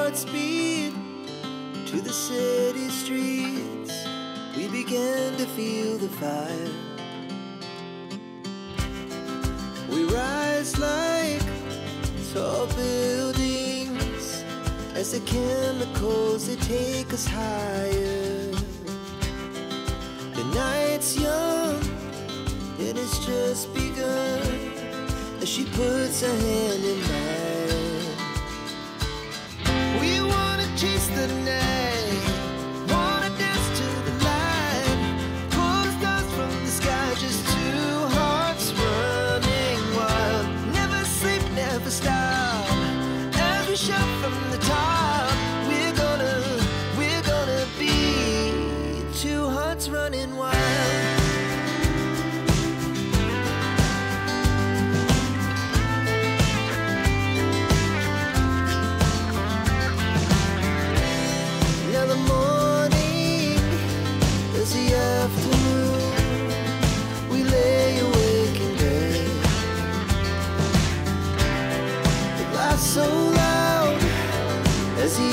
hearts beat to the city streets. We began to feel the fire. We rise like tall buildings as the chemicals, they take us higher. The night's young and it's just begun as she puts her hand in mine. We wanna chase the night, wanna dance to the light, pull the stars from the sky, just two hearts running wild. Never sleep, never stop, as we shout from the top. We're gonna be two hearts running wild. So loud as the